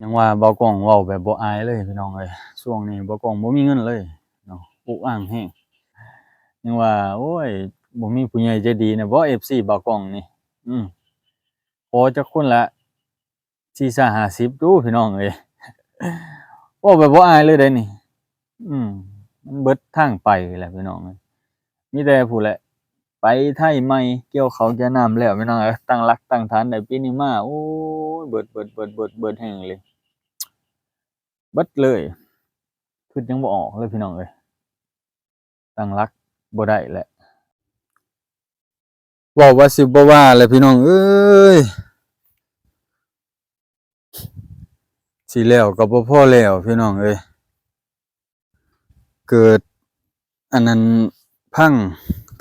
ยังว่าบ่กล้องเว้าแบบบ่อายเลยพี่น้องเอ้ยช่วงนี้บ่กล้องบ่มีเงินเลยเนาะอุกอั่งแฮงยังว่าโอ้ยบ่มีผู้ใหญ่ใจดีน่ะบ่ FC บ่กล้องนี่อืมขอจักคนละ40-50ดูพี่น้องเอ้ยเว้าแบบบ่อายเลยเดะนี่มันเบิดทางไปแหละพี่น้องเอ้ยมีแต่พู้นแหละไปไทใหม่เกี่ยวข้าวเกี่ยวน้ำแล้วพี่น้องเอ้ยตั้งหลักตั้งฐานได้ปีนี้มาโอ้ยเบิดแฮงเลยเบิดเลยคิดยังบ่ออกเลยพี่น้องเอ้ย ตั้งหลักบ่ได้แหละเว้าว่าสิบ่ว่าแหละพี่น้องเอ้ยสิแล้วก็บ่พอแล้วพี่น้องเอ้ยเกิดอันนั้นพัง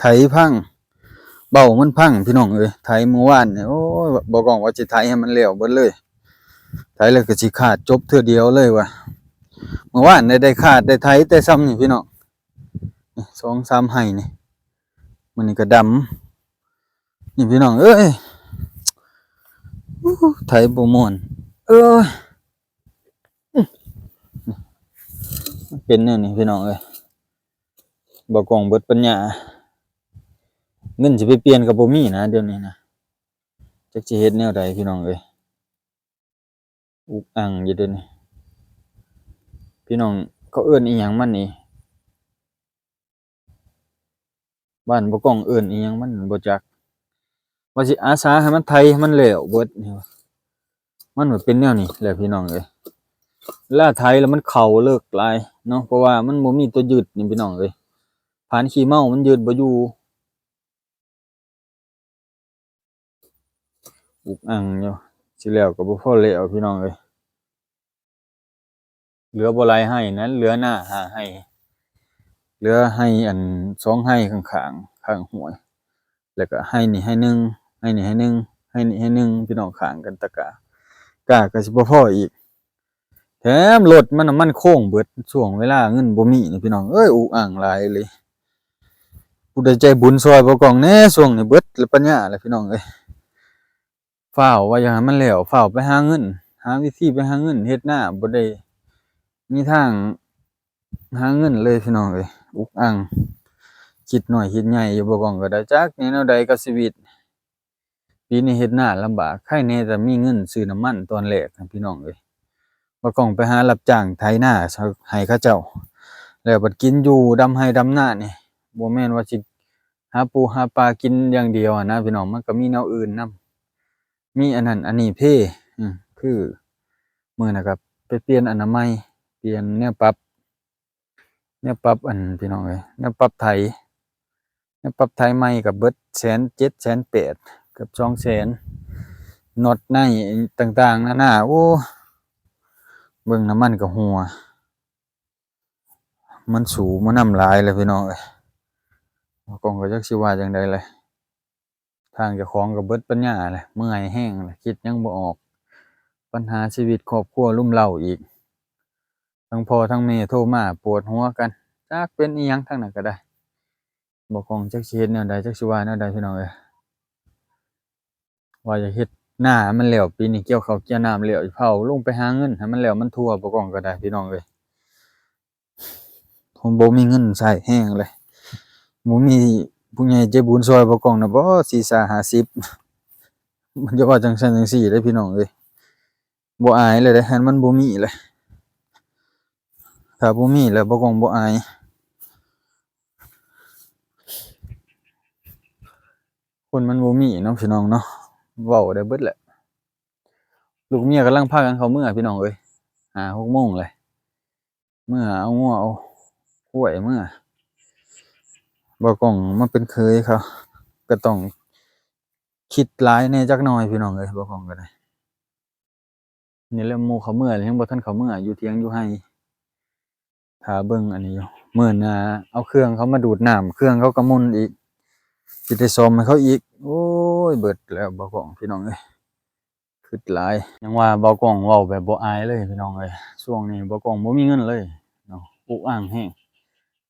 ไถพังเบ้ามันพังพี่น้องเอ้ยไถเมื่อวานนี่โอ้ยบ่กล้องว่าสิไถให้มันแล้วเบิดเลยไถแล้วก็สิขาดจบเทื่อเดียวเลยว่ะเมื่อวานได้ขาดได้ไถแต่ซ้ำนี่พี่น้องนี่2-3ไร่นี่มื้อนี้ก็ดำนี่พี่น้องเอ้ยไถบ่ม่วนเอ้ยมันเป็นแนวนี้พี่น้องเอ้ยบ่กล้องเบิดปัญญาเงินสิไปเปลี่ยนก็บ่มีนะเดี๋ยวนี้นะจักสิเฮ็ดแนวใดพี่น้องเอ้ยอุกอั่งอยู่เดี๋ยวนี้พี่น้องเขาเอิ้นอิหยังมันนี่บ้านบ่กล้องเอิ้นอิหยังมันบ่จักว่าสิอาสาให้มันไถให้มันแล้วเบิดนี่มันก็เป็นแนวนี้แหละพี่น้องเอ้ยเวลาไถแล้วมันเข้าเลิกหลายเนาะเพราะว่ามันบ่มีตัวยืดนี่พี่น้องเอ้ยผานขี้เมามันยืดบ่อยู่อุกอั่งอยู่สิแล้วก็บ่พอแล้วพี่น้องเอ้ยเหลือบ่หลายไร่นั้นเหลือหน้า5ไร่เหลือไร่อัน2ไร่ข้างๆข้างห้วยแล้วก็ไร่นี่ไร่หนึ่งไร่นี่ไร่หนึ่งไร่นี่ไร่หนึ่งพี่น้องข้างกันตะกร้ากร้าก็สิบ่พออีกแถมรถมันน้ำมันโค้งเบิดช่วงเวลาเงินบ่มีนี่พี่น้องเอ้ยอุกอั่งหลายเลยผู้ใดใจบุญซอยบ่กล้องแหน่ช่วงนี้เบิดแล้วปัญญาแล้วพี่น้องเอ้ยฟ้าวว่าอยากให้มันแล้วฟ้าวไปหาเงินหาวิธีไปหาเงินเฮ็ดนาบ่ได้มีทางหาเงินเลยพี่น้องเอ้ยอุกอั่งคิดน้อยคิดใหญ่อยู่บ่กล้องก็ได้จักแนวใดกับชีวิตปีนี้เฮ็ดนาลำบากใครแหน่แต่มีเงินซื้อน้ำมันตอนแรกนะพี่น้องเอ้ยบ่กล้องไปหารับจ้างไถนาให้เขาเจ้าแล้วบัดกินอยู่ดำไร่ดำนานี่บ่แม่นว่าสิหาปูหาปลากินอย่างเดียวอะนะพี่น้องมันก็มีแนวอื่นนำมีอันนั้นอันนี้เพคือมื้อน่ะก็ไปเปลี่ยนอนามัยเปลี่ยนแนวปรับอันพี่น้องเอ้ยแนวปรับไถใหม่ก็เบิด170,000 180,000เกือบ200,000น็อตในต่างๆนานาโอ้เบิ่งน้ำมันก็รั่วมันสูงมานำหลายเลยพี่น้องเอ้ยบ่กล้องก็จักสิว่าจั่งใดเลยทางเจ้าของก็เบิดปัญญาแล้วเมื่อยแรงแล้วคิดหยังบ่ออกปัญหาชีวิตครอบครัวรุมเร้าอีกทั้งพ่อทั้งแม่โทรมาปวดหัวกันจักเป็นอิหยังทั้งนั้นก็ได้บ่กล้องจักสิเฮ็ดแนวใดจักสิว่าแนวใดพี่น้องเอ้ยว่าจะเฮ็ดนาให้มันแล้วปีนี้เกี่ยวข้าวเกี่ยวน้ำแล้วสิเผาลงไปหาเงินให้มันแล้วมันทั่วบ่กล้องก็ได้พี่น้องเอ้ยผมบ่มีเงินใช้แรงเลยบ่มีผู้ใหญ่ใจบุญซอยบ่กล้องน่ะบ่40-50มันจะว่าจั่งซั้นจั่งซี้เด้อพี่น้องเอ้ยบ่อายเลยเด้คันมันบ่มีเลยถ้าบ่มีแล้วบ่กล้องบ่อายคนมันบ่มีเนาะพี่น้องเนาะเว้าได้เบิดแหละลูกเมียกำลังพากันเข้าเมืองพี่น้องเอ้ย5-6โมงแล้วเมื่อเอางัวเอาควายเมื่อบ่กล้องมาเป็นเคยเขาก็ต้องคิดหลายแหน่จักหน่อยพี่น้องเอ้ยบ่กล้องก็ได้นี่แหละหมู่เขาเมื่อแล้วยังบ่ทันเข้าเมื่ออยู่เถียงอยู่ไร่ท่าเบิ่งอันนี้อยู่มื้อหน้าเอาเครื่องเขามาดูดน้ำเครื่องเขาก็หมุนอีกสิได้ซ่อมให้เขาอีกโอ้ยเบิดแล้วบ่กล้องพี่น้องเอ้ยคิดหลายยังว่าบ่กล้องเว้าแบบบ่อายเลยพี่น้องเอ้ยช่วงนี้บ่กล้องบ่มีเงินเลยเนาะอุกอั่งแรง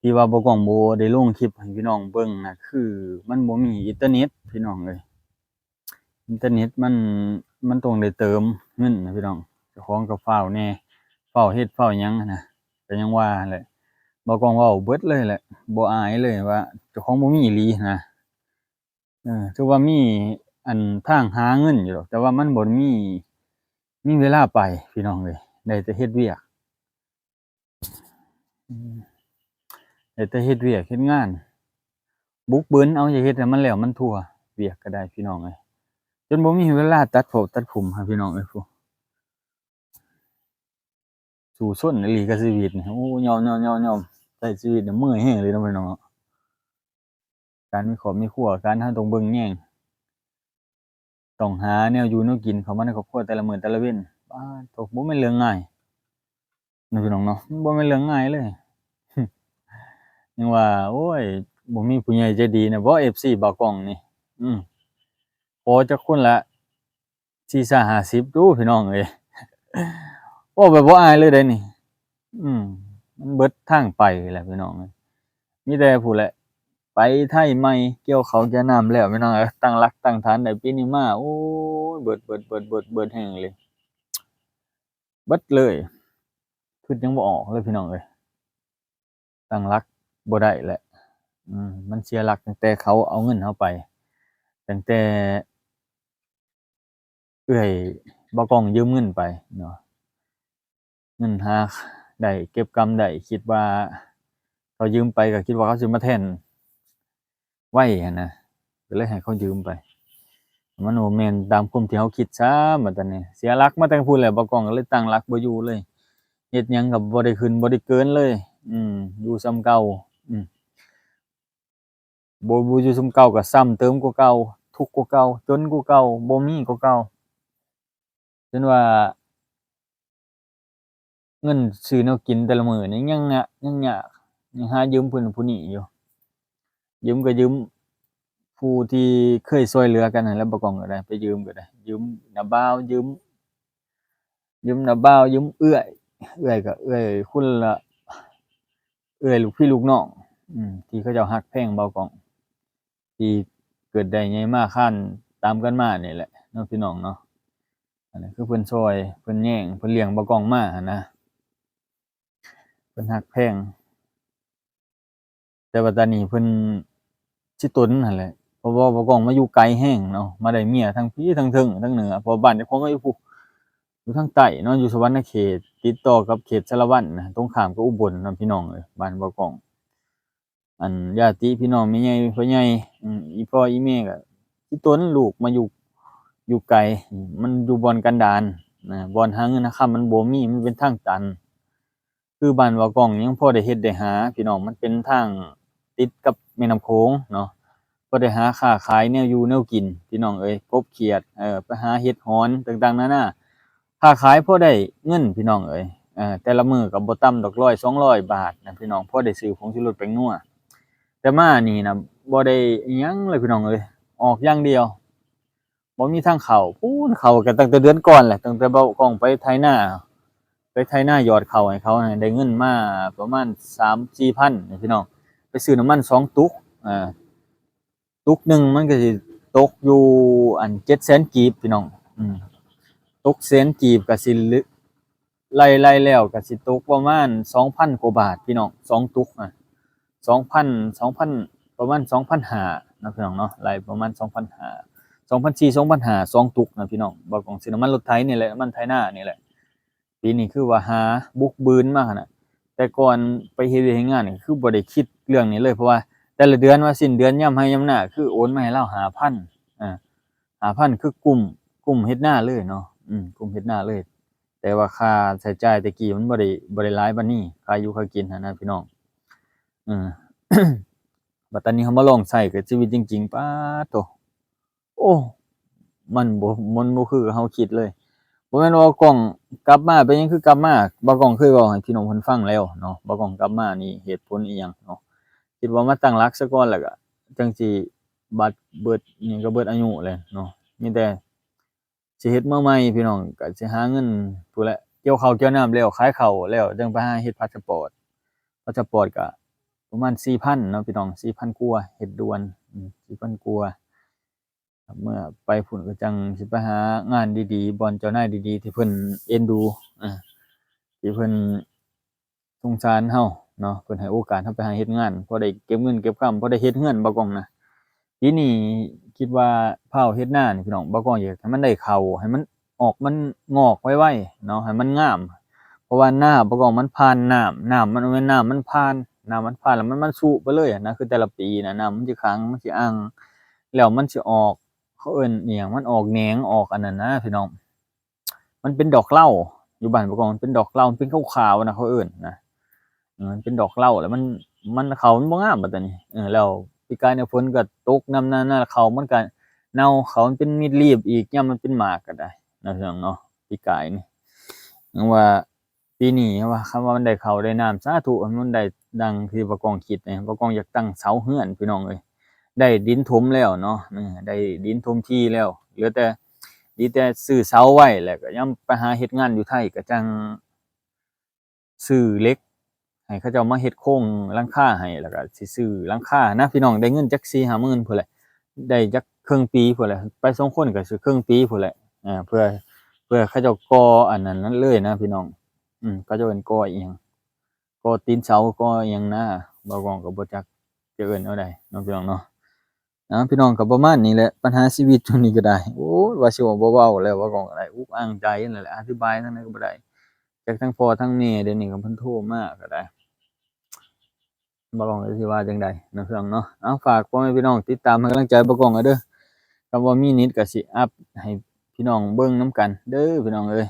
ที่ว่าบ่กล้องบ่ได้ลงคลิปให้พี่น้องเบิ่งน่ะคือมันบ่มีอินเทอร์เน็ตพี่น้องเอ้ยอินเทอร์เน็ตมันต้องได้เติมเงินนะพี่น้อง จ้าของก็ฟ้าวแหน่ฟ้าวเฮ็ดฟ้าวหยังหั้นน่ะก็ยังว่าแหละบ่กล้องเว้าเบิดเลยแหละบ่อายเลยว่าเจ้าของบ่มีอีหลีนะถือว่ามีอันทางหาเงินอยู่ดอกแต่ว่ามันบ่มีเวลาไปพี่น้องเอ้ยได้แต่เฮ็ดเวียกอืมได้แต่เฮ็ดเวียกเฮ็ดงานบุกเบินเอาอย่าเฮ็ดให้มันแล้วมันทั่วเวียกก็ได้พี่น้องเอ้ยจนบ่มีเวลาตัดผมให้พี่น้องเอ้ยพู้สู้ซนอีหลีกับชีวิตนี่โอ้ยอมๆๆๆใช้ชีวิตนี่เมื่อยแรงเลยเนาะพี่น้องเนาะการมีครอบมีครัวการเราต้องเบิ่งแยงต้องหาแนวอยู่แนวกินเข้ามาในครอบครัวแต่ละมื้อแต่ละเว้นป๊าดโธ่บ่แม่นเรื่องง่ายเนาะพี่น้องเนาะมันบ่แม่นเรื่องง่ายเลยยังว่าโอ้ยบ่มีผู้ใหญ่ใจดีน่ะบ่ FC บ่าวกล้องนี่อืมขอจักคนละ40-50ดูพี่น้องเอ้ยเว้าแบบบ่อายเลยเดะนี่อืมมันเบิดทางไปแหละพี่น้องเอ้ยมีแต่พู้นแหละไปไทใหม่เกี่ยวข้าวเกี่ยวน้ำแล้วพี่น้องเอ้ยตั้งหลักตั้งฐานได้ปีนี้มาโอ้ยเบิดแรงเลยเบิดเลยคิดหยังบ่ออกเลยพี่น้องเอ้ยตั้งหลักบ่ได้แหละมันเสียหลักตั้งแต่เขาเอาเงินเราไปตั้งแต่เอื้อยบ่าวกล้องยืมเงินไปเนาะเงินหาได้เก็บกำได้คิดว่าเขายืมไปก็คิดว่าเขาสิมาแทนไว้หั้นนะก็เลยให้เขายืมไปมันบ่แม่นตามความที่เราคิดซ้ำบัดตอนนี้เสียหลักมาแต่พู้นแหละบ่าวกล้องก็เลยตั้งหลักบ่อยู่เลยเฮ็ดหยังก็บ่ได้ขึ้นบ่ได้เกินเลยอยู่ส่ำเก่าอืมบ่อยู่ส่ำเก่าก็ซ้ำเติมกว่าเก่าทุกข์กว่าเก่าจนกว่าเก่าบ่มีกว่าเก่าจนว่า เงินซื้อแนวกินแต่ละมื้อนี่ยังยากยังหายืมผู้นั้นผู้นี้อยู่ยืมก็ยืมผู้ที่เคยช่วยเหลือกันนั่นแหละบ่ต้องก็ได้ไปยืมก็ได้ยืมน้าบ่าวยืมน้าบ่าวยืมเอื้อยก็เอื้อยคนละเอื้อยลูกพี่ลูกน้องที่เขาเจ้ารักแพงเบากองที่เกิดได้ใหญ่มาคร้านตามกันมานี่แหละเนาะพี่น้องเนาะอันนั้นคือเพิ่นช่วยเพิ่นแย่งเพิ่นเลี้ยงเบากองมาหั้นนะเพิ่นรักแพง แต่ว่าตอนนี้เพิ่นสิตนนั่นแหละเพราะว่าบ่กล้องมาอยู่ไกลแรงเนาะมาได้เมียทั้งพี่ทั้งเทิงทั้งเหนือเพราะบ้านเจ้าของก็อยู่พู้อยู่ทางใต้เนาะอยู่สะหวรรณเขตติดต่อกับเขตสารวัตรนะตรงข้ามกับอุบลเนาะพี่น้องเอ้ยบ้านบ่กล้องอันญาติพี่น้องแม่ใหญ่พ่อใหญ่อีพ่ออีแม่ก็สิตนลูกมาอยู่ไกลมันอยู่บ่อนกันดารบ่อนหาเงินหาค่ำมันบ่มีมันเป็นทางตัน คือบ้านว่ากล้องยังพอได้เฮ็ดได้หาพี่น้องมันเป็นทางติดกับแม่น้ำโขงเนาะพอได้หาค้าขายแนวอยู่แนวกินพี่น้องเอ้ยกบเขียดไปหาเห็ดหอนต่างๆนานาค้าขายพอได้เงินพี่น้องเอ้ยแต่ละมื้อก็บ่ต่ำดอก100-200บาทนะพี่น้องพอได้ซื้อผงชูรสแป้งนัวแต่มานี่น่ะบ่ได้อิหยังเลยพี่น้องเอ้ยออกอย่างเดียวบ่มีทางเข้าพู้นเข้าก็ตั้งแต่เดือนก่อนแหละตั้งแต่เบากล้องไปไถนา ไปไถนายอดข้าวให้เขาน่ะได้เงินมาประมาณ3-4,000นี่พี่น้องไปซื้อน้ำมัน2ตุกอาตุกหนึ่งมันก็สิตกอยู่อัน700,000กีบพี่น้องอืมตกแสนกีบก็สิลึไล่ๆแล้วก็สิตกประมาณ2,000กว่าบาทพี่น้อง2ตุกอะ2,000ประมาณ2,500นะพี่น้องเนาะไล่ประมาณ2,500 2,400 2,500 2ตุกนะพี่น้องบ่ต้องซื้อน้ำมันรถไถนี่แหละน้ำมันไถนานี่แหละ ปีนี้คือว่าหาบุกบืนมาขนาดแต่ก่อนไปเฮ็ดเวียกเฮ็ดงานนี่คือบ่ได้คิดเรื่องนี้เลยเพราะว่าแต่ละเดือนว่าสิ้นเดือนยามไร่ยามนาคือโอนมาให้เลา5,0005,000คือกลุ่มเฮ็ดนาเลยเนาะกลุ่มเฮ็ดนาเลยแต่ว่าค่าใช้จ่ายแต่กี้มันบ่ได้หลายปานนี้ค่าอยู่ค่ากินหั้นนะพี่น้องเออ บัดตอนนี้เรามาลองใช้กับชีวิตจริงๆป๊าดโธ่โอ้มันบ่คือเราคิดเลยบ่แม่นว่ากล้องกลับมาเป็นหยังคือกลับมาบ่ากล้องเคยเว้าให้พี่น้องเพิ่นฟังแล้วเนาะบ่ากล้องกลับมานี่เหตุผลอิหยังเนาะคิดว่ามาตั้งหลักซะก่อนแล้วก็จั่งสิบัตรเบิดอิหยังก็เบิดอายุแหละเนาะมีแต่สิเฮ็ดมาใหม่พี่น้องก็สิหาเงินพู้นแหละเกี่ยวข้าวเกี่ยวน้ำแล้วขายข้าวแล้วจั่งไปหาเฮ็ดพาสปอร์ตก็ประมาณ4,000เนาะพี่น้อง4,000กว่าเฮ็ดด่วน4,000กว่า เมื่อไปพุ่นก็จังสิไปหางานดีๆบ่อนเจ้านายดีๆที่เพิ่นเอ็นดูอาที่เพิ่นสงสารเราเนาะเพิ่นให้โอกาสเราไปหาเฮ็ดงานพอได้เก็บเงินเก็บคำพอได้เฮ็ดเรือนบ่กล้องนะปีนี้คิดว่าพาเฮ็ดนานี่พี่น้องบ่กล้องอยากให้มันได้เข้าให้มันออกมันงอกไวๆเนาะให้มันงามเพราะว่านาบ่กล้องมันผ่านน้ำมันบ่แม่นน้ำมันผ่านน้ำมันผ่านแล้วมันสุไปเลยอะนะคือแต่ละปีน่ะน้ำมันสิขังมันสิอังแล้วมันสิออก เขาเอิ้นอิหยังมันออกแหนงออกอันนั้นนะพี่น้องมันเป็นดอกเหล้าอยู่บ้านปกองมันเป็นดอกเหล้ามันเป็นขาวๆนะเขาเอิ้นนะมันเป็นดอกเหล้าแล้วมันเขามันบ่งามบัดตานี้แล้วปีกายเนี่ยฝนก็ตกนำนั้นน่ะเขามันก็เน่าเขามันเป็นมิดรีบอีกยามมันเป็นหมากก็ได้นะพี่น้องเนาะปีกายนี่ยังว่าปีนี้ว่าคำว่ามันได้ข้าวได้น้ำสาธุให้มันได้ดังที่บ่กองคิดนี่บ่กองอยากตั้งเสาเรือนพี่น้องเอ้ย ได้ดินถมแล้วเนาะได้ดินถมที่แล้วเหลือแต่ดีแต่ซื้อเสาไว้แล้วก็ยามไปหาเฮ็ดงานอยู่ไทยก็จั่งซื้อเหล็กให้เขาเจ้ามาเฮ็ดโครงหลังคาให้แล้วก็สิซื้อหลังคานะพี่น้องได้เงินจัก4-5 หมื่นพู้นแหละได้จักครึ่งปีพู้นแหละไป2คนก็สิครึ่งปีพู้นแหละเพื่อเขาเจ้าก่ออันนั้นนั้นเลยนะพี่น้องเขาเจ้าเอิ้นก่ออิหยังก่อตีนเสาก่ออิหยังนะบ่ว้องก็บ่จักจะเอิ้นแนวใดเนาะพี่น้องเนาะ พี่น้องก็ประมาณนี้แหละปัญหาชีวิตช่วงนี้ก็ได้โอ้ยว่าสิเว้าบ่เว้าแล้วว่าก็ได้อุกอั่งใจนั่นแหละอธิบายจั่งใดก็บ่ได้จักทั้งพ่อทั้งแม่เดี๋ยวนี้ก็เพิ่นโทรมาก็ได้บ่รู้ว่าสิว่าจั่งใดเนาะพี่น้องเนาะฝากพ่อแม่พี่น้องติดตามให้กำลังใจบ่กล้องเอาเด้อถ้าบ่มีเน็ตก็สิอัปให้พี่น้องเบิ่งนำกันเด้อพี่น้องเอ้ย